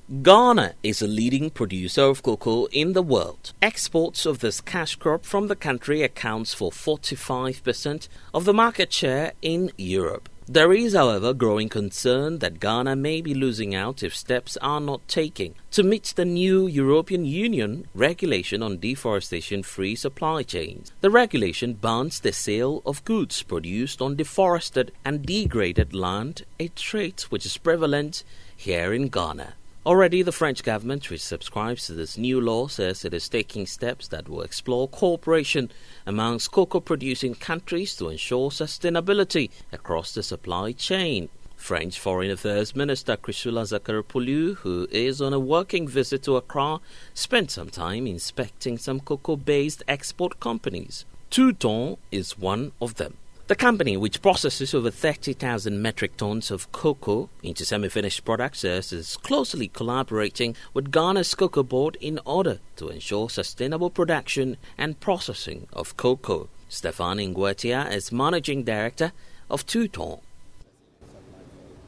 Ghana is a leading producer of cocoa in the world. Exports of this cash crop from the country accounts for 45% of the market share in Europe. There is, however, growing concern that Ghana may be losing out if steps are not taken to meet the new European Union regulation on deforestation-free supply chains. The regulation bans the sale of goods produced on deforested and degraded land, a trait which is prevalent here in Ghana. Already, the French government, which subscribes to this new law, says it is taking steps that will explore cooperation amongst cocoa-producing countries to ensure sustainability across the supply chain. French Foreign Affairs Minister Chrysoula Zacharopoulou, who is on a working visit to Accra, spent some time inspecting some cocoa-based export companies. Touton is one of them. The company, which processes over 30,000 metric tons of cocoa into semi-finished products, is closely collaborating with Ghana's Cocoa Board in order to ensure sustainable production and processing of cocoa. Stéphane Ngwetia is managing director of Touton.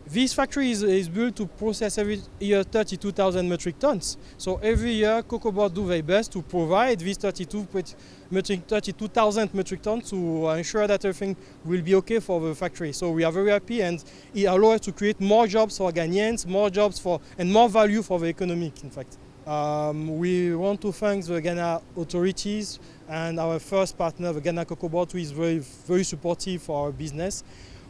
This factory is built to process every year 32,000 metric tons. So every year, Cocoa Board do their best to provide these 32,000 metric tons to ensure that everything will be okay for the factory. So we are very happy, and it allows us to create more jobs for Ghanaians, more jobs and more value for the economy, in fact. We want to thank the Ghana authorities and our first partner, the Ghana Cocoa Board, who is very, very supportive for our business.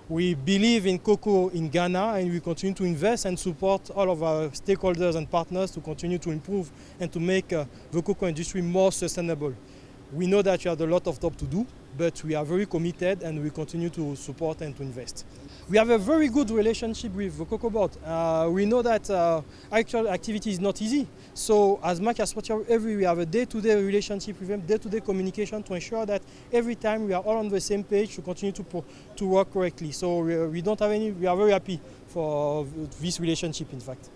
We believe in cocoa in Ghana, and we continue to invest and support all of our stakeholders and partners to continue to improve and to make the cocoa industry more sustainable. We know that you have a lot of job to do, but we are very committed and we continue to support and to invest. We have a very good relationship with the Cocoa Board. We know that actual activity is not easy. So as much as possible, we have a day-to-day relationship with them, day-to-day communication to ensure that every time we are all on the same page to continue to work correctly. So we are very happy for this relationship, in fact.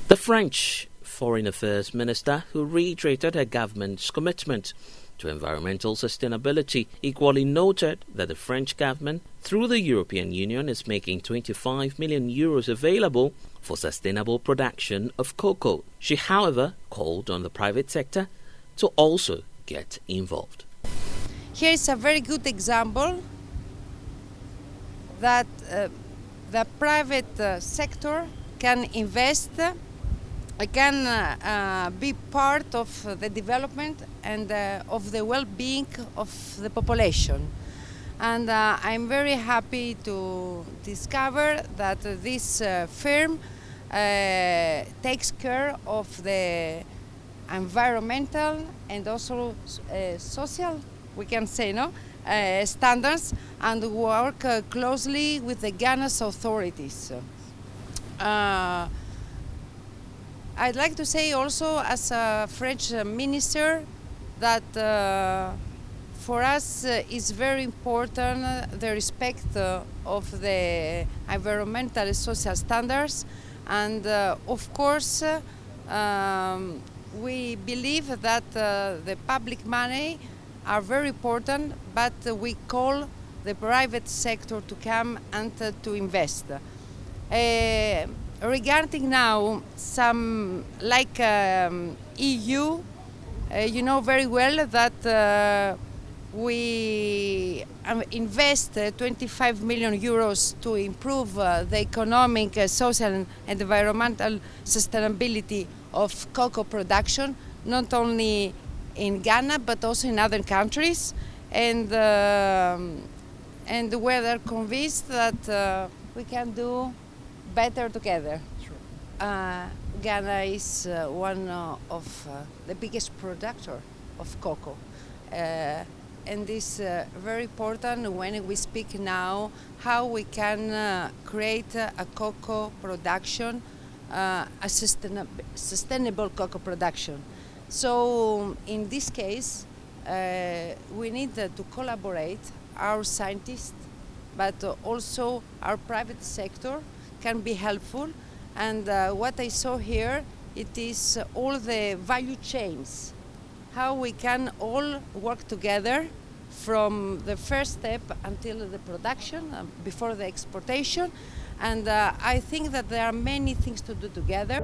The French Foreign Affairs Minister, who reiterated her government's commitment to environmental sustainability, equally noted that the French government, through the European Union, is making 25 million euros available for sustainable production of cocoa. She, however, called on the private sector to also get involved. Here is a very good example that the private sector can invest, can be part of the development and of the well-being of the population. And I'm very happy to discover that this firm takes care of the environmental and also social, we can say, standards, and work closely with the Ghana's authorities. I'd like to say also, as a French minister, that for us is very important the respect of the environmental and social standards, and of course we believe that the public money are very important, but we call the private sector to come and to invest. Regarding now some like EU, you know very well that we invest 25 million euros to improve the economic, social and environmental sustainability of cocoa production, not only in Ghana but also in other countries, and we are convinced that we can do better together. Sure. Ghana is one of the biggest producer of cocoa, and it's very important when we speak now how we can create a cocoa production, a sustainable cocoa production. So in this case, we need to collaborate, our scientists, but also our private sector can be helpful. And what I saw here, it is all the value chains, how we can all work together from the first step until the production, before the exportation. And I think that there are many things to do together.